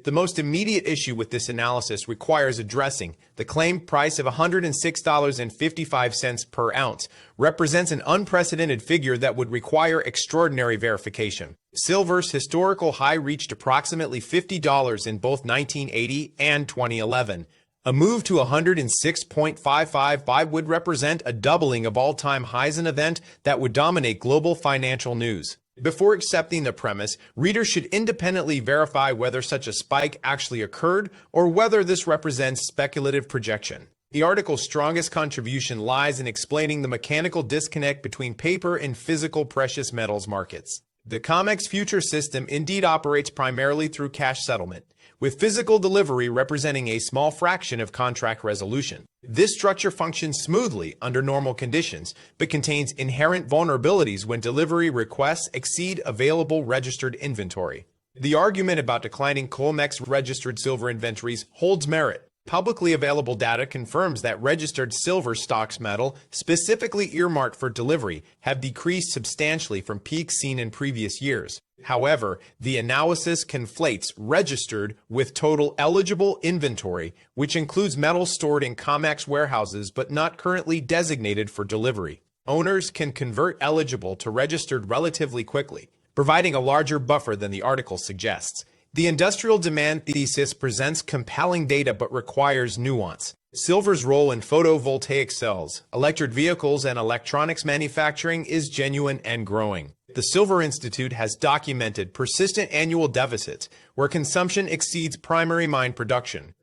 The most immediate issue with this analysis requires addressing. The claimed price of $106.55 per ounce represents an unprecedented figure that would require extraordinary verification. Silver's historical high reached approximately $50 in both 1980 and 2011. A move to 106.555 would represent a doubling of all-time highs, an event that would dominate global financial news. Before accepting the premise, readers should independently verify whether such a spike actually occurred or whether this represents speculative projection. The article's strongest contribution lies in explaining the mechanical disconnect between paper and physical precious metals markets. The COMEX future system indeed operates primarily through cash settlement, with physical delivery representing a small fraction of contract resolution. This structure functions smoothly under normal conditions, but contains inherent vulnerabilities when delivery requests exceed available registered inventory. The argument about declining COMEX registered silver inventories holds merit. Publicly available data confirms that registered silver stocks metal, specifically earmarked for delivery, have decreased substantially from peaks seen in previous years. However, the analysis conflates registered with total eligible inventory, which includes metals stored in COMEX warehouses but not currently designated for delivery. Owners can convert eligible to registered relatively quickly, providing a larger buffer than the article suggests. The industrial demand thesis presents compelling data but requires nuance. Silver's role in photovoltaic cells, electric vehicles, and electronics manufacturing is genuine and growing. The Silver Institute has documented persistent annual deficits where consumption exceeds primary mine production.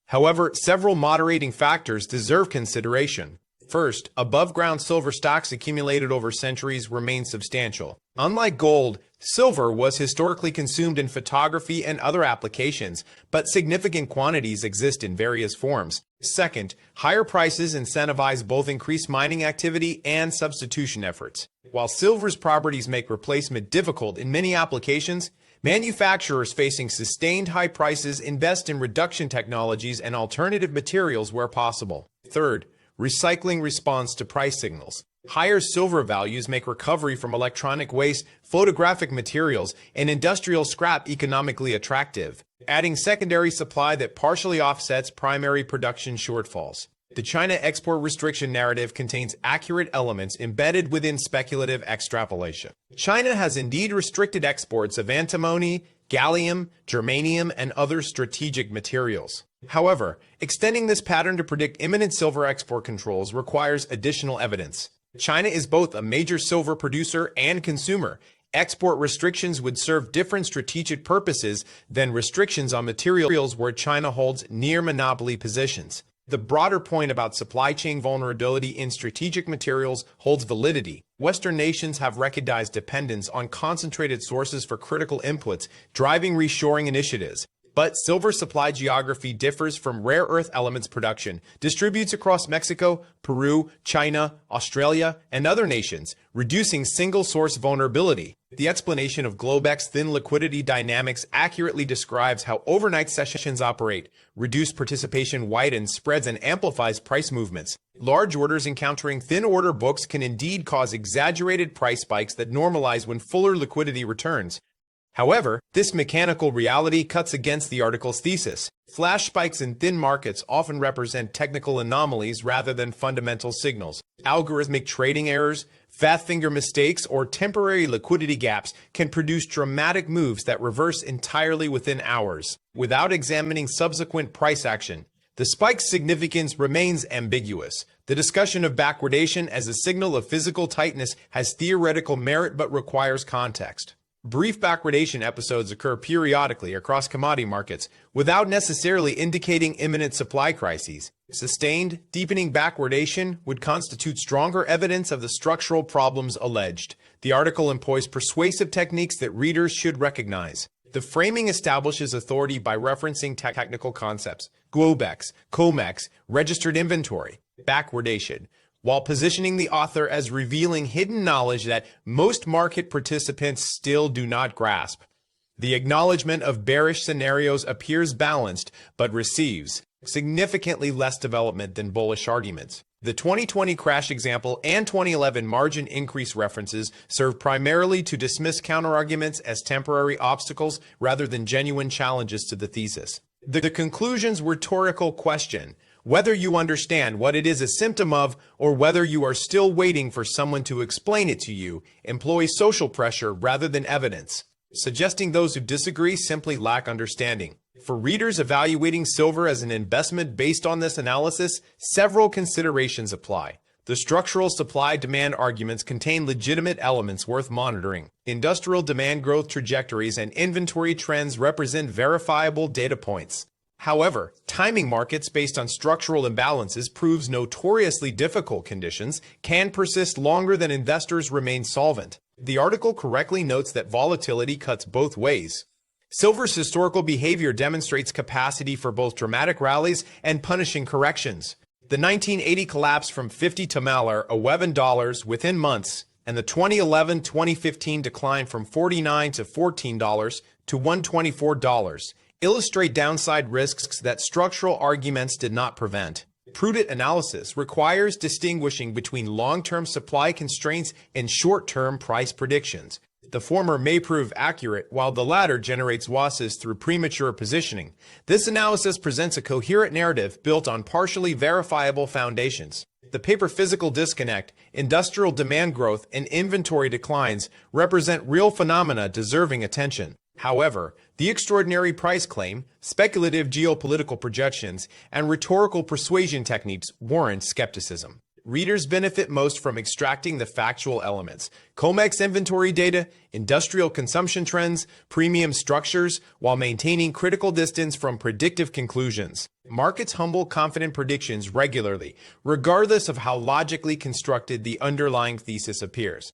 However, several moderating factors deserve consideration. First, above-ground silver stocks accumulated over centuries remain substantial. Unlike gold, silver was historically consumed in photography and other applications, but significant quantities exist in various forms. Second, higher prices incentivize both increased mining activity and substitution efforts. While silver's properties make replacement difficult in many applications, manufacturers facing sustained high prices invest in reduction technologies and alternative materials where possible. Third, recycling responds to price signals. Higher silver values make recovery from electronic waste, photographic materials, and industrial scrap economically attractive, adding secondary supply that partially offsets primary production shortfalls. The China export restriction narrative contains accurate elements embedded within speculative extrapolation. China has indeed restricted exports of antimony, gallium, germanium, and other strategic materials. However, extending this pattern to predict imminent silver export controls requires additional evidence. China is both a major silver producer and consumer. Export restrictions would serve different strategic purposes than restrictions on materials where China holds near monopoly positions. The broader point about supply chain vulnerability in strategic materials holds validity. Western nations have recognized dependence on concentrated sources for critical inputs, driving reshoring initiatives. But silver supply geography differs from rare earth elements production, distributes across Mexico, Peru, China, Australia, and other nations, reducing single-source vulnerability. The explanation of Globex thin-liquidity dynamics accurately describes how overnight sessions operate. Reduced participation widens spreads and amplifies price movements. Large orders encountering thin order books can indeed cause exaggerated price spikes that normalize when fuller liquidity returns. However, this mechanical reality cuts against the article's thesis. Flash spikes in thin markets often represent technical anomalies rather than fundamental signals. Algorithmic trading errors, fat finger mistakes, or temporary liquidity gaps can produce dramatic moves that reverse entirely within hours, without examining subsequent price action. The spike's significance remains ambiguous. The discussion of backwardation as a signal of physical tightness has theoretical merit but requires context. Brief backwardation episodes occur periodically across commodity markets without necessarily indicating imminent supply crises. Sustained, deepening backwardation would constitute stronger evidence of the structural problems alleged. The article employs persuasive techniques that readers should recognize. The framing establishes authority by referencing technical concepts: Globex, COMEX, registered inventory, backwardation, while positioning the author as revealing hidden knowledge that most market participants still do not grasp. The acknowledgement of bearish scenarios appears balanced, but receives significantly less development than bullish arguments. The 2020 crash example and 2011 margin increase references serve primarily to dismiss counterarguments as temporary obstacles rather than genuine challenges to the thesis. The conclusion's rhetorical question, whether you understand what it is a symptom of or whether you are still waiting for someone to explain it to you, employs social pressure rather than evidence, suggesting those who disagree simply lack understanding. For readers evaluating silver as an investment based on this analysis, several considerations apply. The structural supply-demand arguments contain legitimate elements worth monitoring. Industrial demand growth trajectories and inventory trends represent verifiable data points. However, timing markets based on structural imbalances proves notoriously difficult conditions can persist longer than investors remain solvent. The article correctly notes that volatility cuts both ways. Silver's historical behavior demonstrates capacity for both dramatic rallies and punishing corrections. The 1980 collapse from $50 to $11 within months, and the 2011-2015 decline from $49 to $14 to $124 illustrate downside risks that structural arguments did not prevent. Prudent analysis requires distinguishing between long-term supply constraints and short-term price predictions. The former may prove accurate, while the latter generates losses through premature positioning. This analysis presents a coherent narrative built on partially verifiable foundations. The paper-physical disconnect, industrial demand growth, and inventory declines represent real phenomena deserving attention. However, the extraordinary price claim, speculative geopolitical projections, and rhetorical persuasion techniques warrant skepticism. Readers benefit most from extracting the factual elements: COMEX inventory data, industrial consumption trends, premium structures, while maintaining critical distance from predictive conclusions. Markets humble confident predictions regularly, regardless of how logically constructed the underlying thesis appears.